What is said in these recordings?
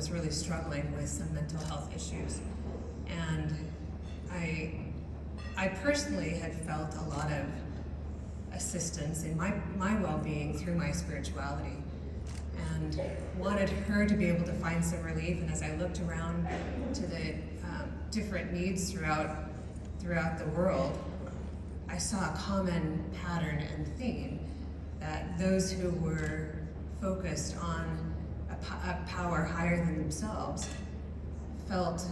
was really struggling with some mental health issues. And I personally had felt a lot of assistance in my well-being through my spirituality, and wanted her to be able to find some relief. And as I looked around to the different needs throughout the world, I saw a common pattern and theme, that those who were focused on a power higher than themselves felt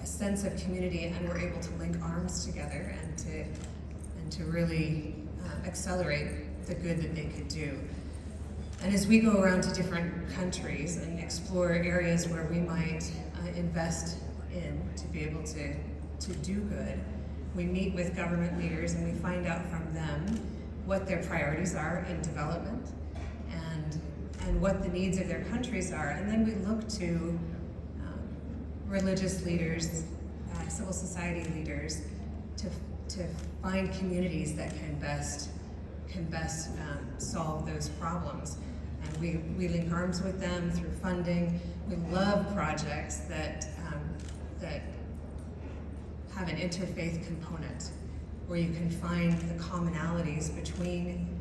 a sense of community and were able to link arms together and to really accelerate the good that they could do. And as we go around to different countries and explore areas where we might invest in to be able to do good, we meet with government leaders and we find out from them what their priorities are in development and what the needs of their countries are. And then we look to religious leaders, civil society leaders, to find communities that can best solve those problems. And we link arms with them through funding. We love projects that have an interfaith component, where you can find the commonalities between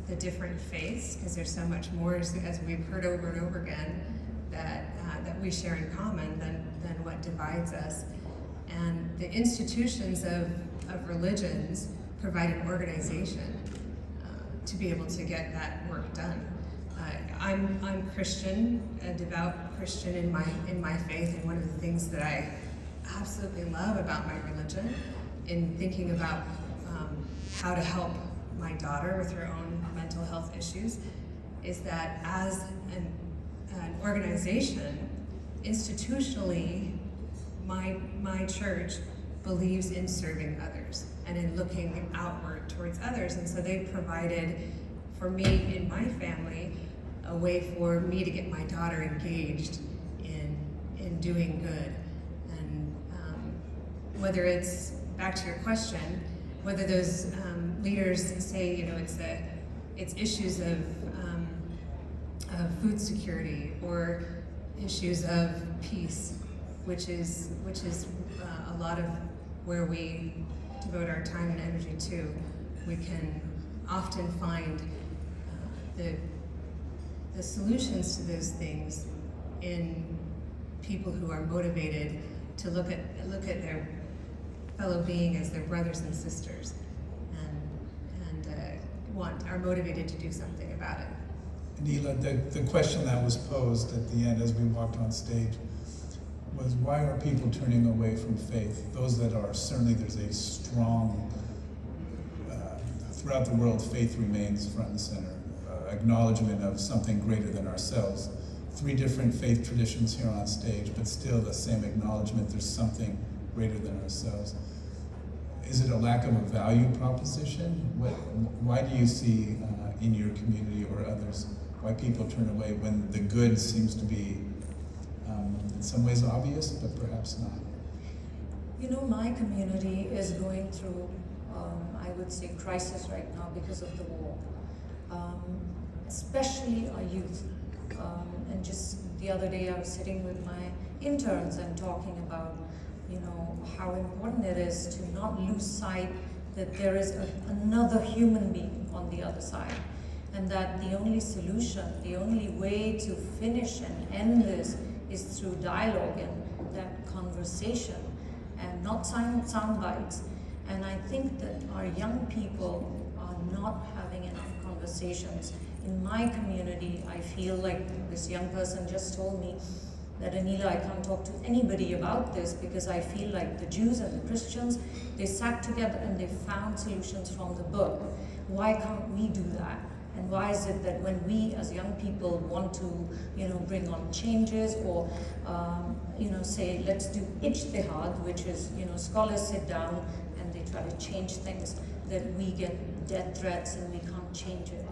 the different faiths, because there's so much more, as we've heard over and over again, that we share in common than what divides us. And the institutions of religions provide an organization to be able to get that work done. I'm Christian, a devout Christian in my faith, and one of the things that I absolutely love about my religion, in thinking about how to help my daughter with her own mental health issues, is that as an organization, institutionally, my church believes in serving others and in looking outward towards others. And so they provided for me in my family a way for me to get my daughter engaged in doing good. And whether it's, back to your question, whether those leaders say, it's issues of food security or issues of peace, which is a lot of where we devote our time and energy to, we can often find the solutions to those things in people who are motivated to look at their fellow being as their brothers and sisters, and are motivated to do something about it. Neela, the question that was posed at the end as we walked on stage was, why are people turning away from faith? Those that are, certainly there's a strong, throughout the world, faith remains front and center. Acknowledgement of something greater than ourselves. 3 different faith traditions here on stage, but still the same acknowledgement there's something greater than ourselves. Is it a lack of a value proposition? Why do you see in your community or others, why people turn away when the good seems to be in some ways obvious, but perhaps not? My community is going through, I would say, crisis right now because of the war. Especially our youth. And just the other day I was sitting with my interns and talking about, how important it is to not lose sight that there is another human being on the other side. And that the only solution, the only way to finish and end this is through dialogue and that conversation, and not sound bites. And I think that our young people are not having enough conversations. In my community, I feel like this young person just told me that, Anila, I can't talk to anybody about this because I feel like the Jews and the Christians, they sat together and they found solutions from the book. Why can't we do that? And why is it that when we as young people want to, bring on changes or, say, let's do ijtihad, which is, scholars sit down and they try to change things, that we get death threats and we can't change it.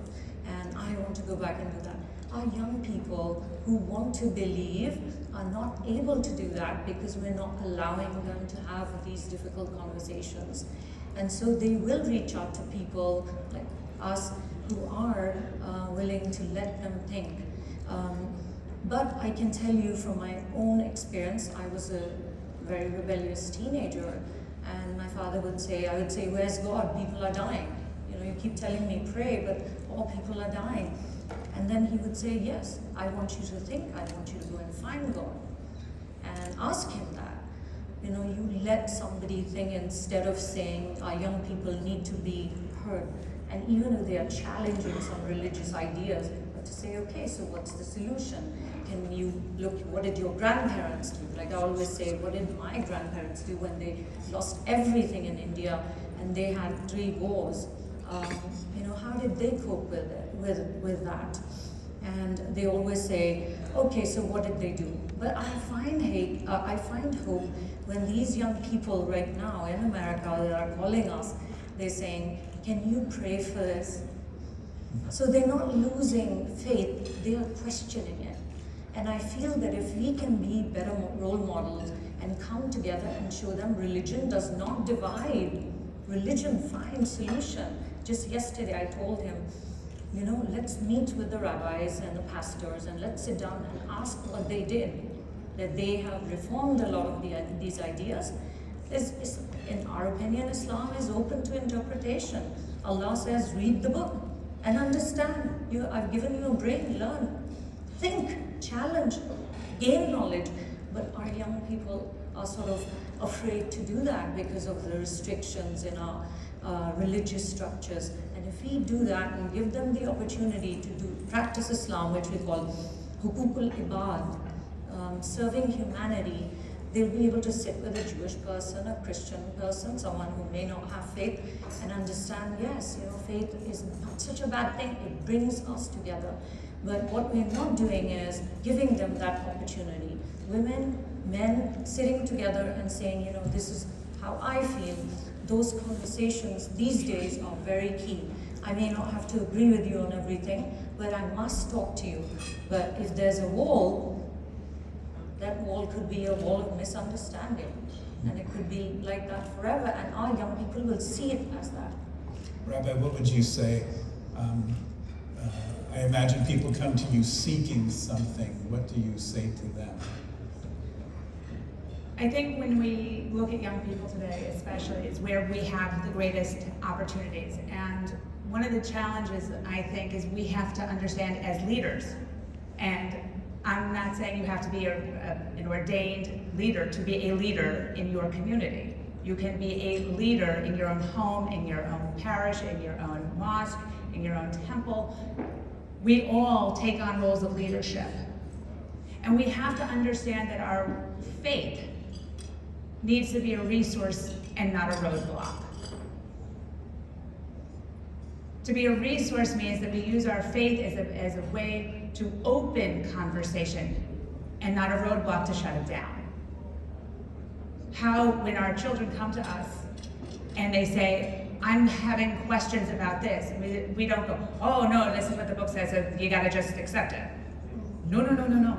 And I want to go back into that. Our young people who want to believe are not able to do that because we're not allowing them to have these difficult conversations. And so they will reach out to people like us who are willing to let them think. But I can tell you from my own experience, I was a very rebellious teenager, and my father would say, I would say, where's God? People are dying. You know, you keep telling me pray, but all people are dying. And then he would say, yes, I want you to think, I want you to go and find God. And ask him that. You know, you let somebody think instead of saying our young people need to be heard. And even if they are challenging some religious ideas, but to say, okay, so what's the solution? Can you look, what did your grandparents do? Like I always say, what did my grandparents do when they lost everything in India and they had 3 wars? You know, how did they cope with it, with that? And they always say, okay, so what did they do? But I find hope when these young people right now in America that are calling us, they're saying, can you pray for this? So they're not losing faith, they are questioning it. And I feel that if we can be better role models and come together and show them religion does not divide, religion finds solution. Just yesterday I told him, you know, let's meet with the rabbis and the pastors and let's sit down and ask what they did. That they have reformed a lot of these ideas. In our opinion, Islam is open to interpretation. Allah says, read the book and understand. I've given you a brain, learn. Think, challenge, gain knowledge. But our young people are sort of afraid to do that because of the restrictions in our religious structures. And if we do that and give them the opportunity to practice Islam, which we call hukukul ibad, serving humanity, they'll be able to sit with a Jewish person, a Christian person, someone who may not have faith, and understand, yes, you know, faith is not such a bad thing, it brings us together. But what we're not doing is giving them that opportunity. Women, men, sitting together and saying, you know, this is how I feel. Those conversations these days are very key. I may not have to agree with you on everything, but I must talk to you. But if there's a wall, that wall could be a wall of misunderstanding. And it could be like that forever, and our young people will see it as that. Rabbi, what would you say? I imagine people come to you seeking something. What do you say to them? I think when we look at young people today, especially, is where we have the greatest opportunities. And one of the challenges, I think, is we have to understand as leaders. And I'm not saying you have to be an ordained leader to be a leader in your community. You can be a leader in your own home, in your own parish, in your own mosque, in your own temple. We all take on roles of leadership. And we have to understand that our faith needs to be a resource and not a roadblock. To be a resource means that we use our faith as a way to open conversation and not a roadblock to shut it down. How, when our children come to us and they say, I'm having questions about this, we don't go, oh no, this is what the book says, so you gotta just accept it. No, no, no, no, no.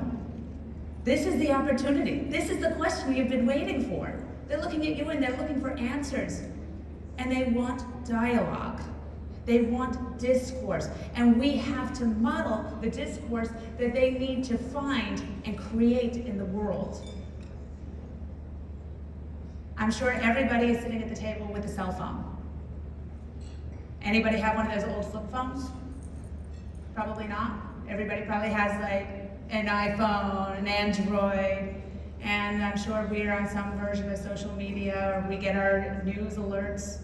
This is the opportunity. This is the question you've been waiting for. They're looking at you and they're looking for answers. And they want dialogue. They want discourse. And we have to model the discourse that they need to find and create in the world. I'm sure everybody is sitting at the table with a cell phone. Anybody have one of those old flip phones? Probably not. Everybody probably has like an iPhone, an Android, and I'm sure we're on some version of social media or we get our news alerts.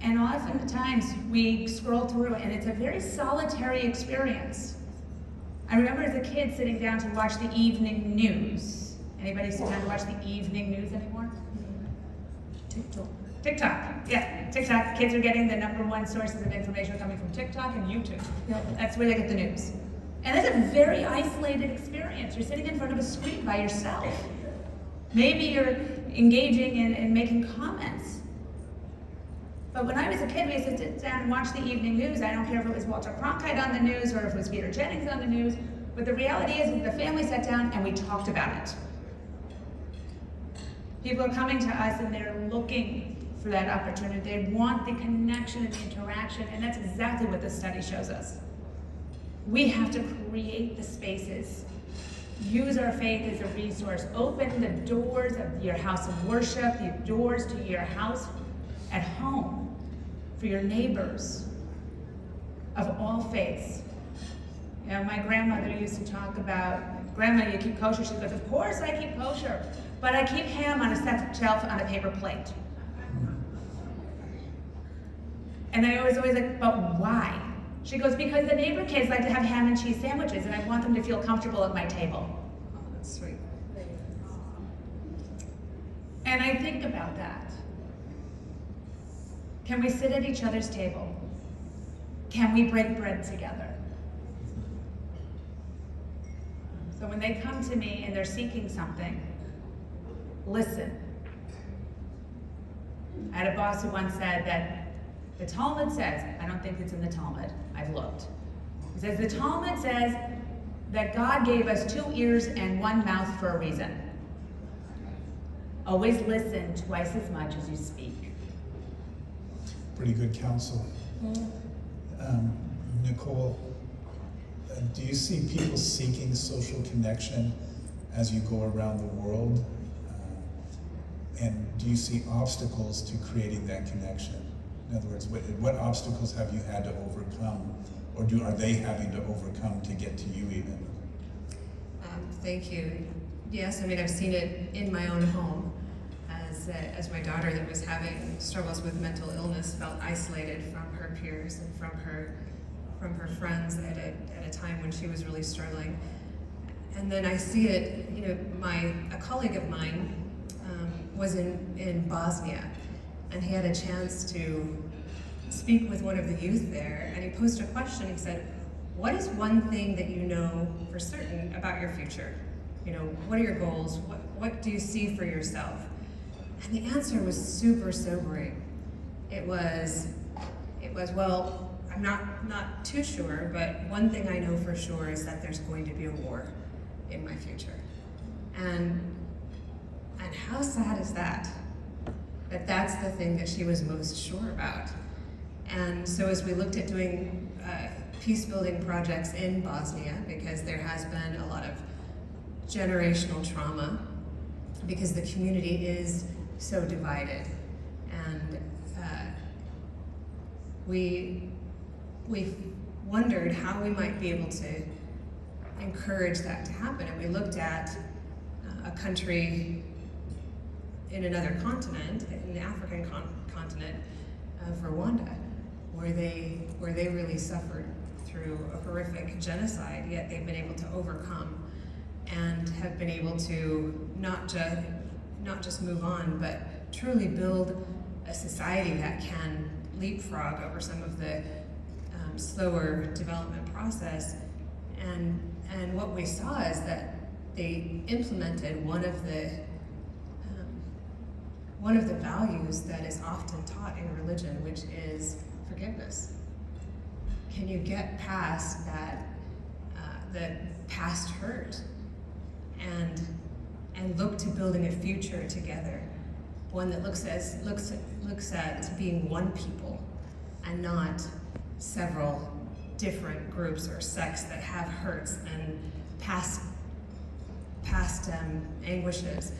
And oftentimes we scroll through and it's a very solitary experience. I remember as a kid sitting down to watch the evening news. Anybody sit down to watch the evening news anymore? TikTok, yeah, TikTok. Kids are getting the #1 sources of information coming from TikTok and YouTube. Yep. That's where they get the news. And that's a very isolated experience. You're sitting in front of a screen by yourself. Maybe you're engaging in making comments. But when I was a kid, we used to sit down and watch the evening news. I don't care if it was Walter Cronkite on the news or if it was Peter Jennings on the news. But the reality is that the family sat down and we talked about it. People are coming to us and they're looking for that opportunity. They want the connection and the interaction, and that's exactly what this study shows us. We have to create the spaces use our faith as a resource. Open the doors of your house of worship, the doors to your house at home, for your neighbors of all faiths. You know, my grandmother used to talk about, "Grandma, you keep kosher?" She goes, "Of course I keep kosher, but I keep ham on a set shelf on a paper plate." And I was always like, "But why?" She goes, "Because the neighbor kids like to have ham and cheese sandwiches, and I want them to feel comfortable at my table." Oh, that's sweet. And I think about that. Can we sit at each other's table? Can we break bread together? So when they come to me and they're seeking something, listen. I had a boss who once said that the Talmud says, I don't think it's in the Talmud, I've looked. He says, the Talmud says that God gave us 2 ears and 1 mouth for a reason. Always listen twice as much as you speak. Pretty good counsel. Nicole, do you see people seeking social connection as you go around the world? And do you see obstacles to creating that connection? In other words, what obstacles have you had to overcome, or are they having to overcome to get to you even? Thank you. Yes, I mean, I've seen it in my own home as my daughter that was having struggles with mental illness felt isolated from her peers and from her friends at a time when she was really struggling. And then I see it, you know, a colleague of mine was in Bosnia, and he had a chance to speak with one of the youth there, and he posed a question. He said, "What is one thing that you know for certain about your future? You know, what are your goals? What do you see for yourself?" And the answer was super sobering. It was, well, I'm not too sure, but one thing I know for sure is that there's going to be a war in my future. And how sad is that? That that's the thing that she was most sure about. And so as we looked at doing peace building projects in Bosnia, because there has been a lot of generational trauma, because the community is so divided, and we wondered how we might be able to encourage that to happen. And we looked at a country in another continent, in the African continent of Rwanda, where they really suffered through a horrific genocide, yet they've been able to overcome and have been able to not just move on, but truly build a society that can leapfrog over some of the slower development process. And what we saw is that they implemented one of the values that is often taught in religion, which is forgiveness. Can you get past that, the past hurt, and look to building a future together, one that looks at being one people and not several different groups or sects that have hurts and past anguishes.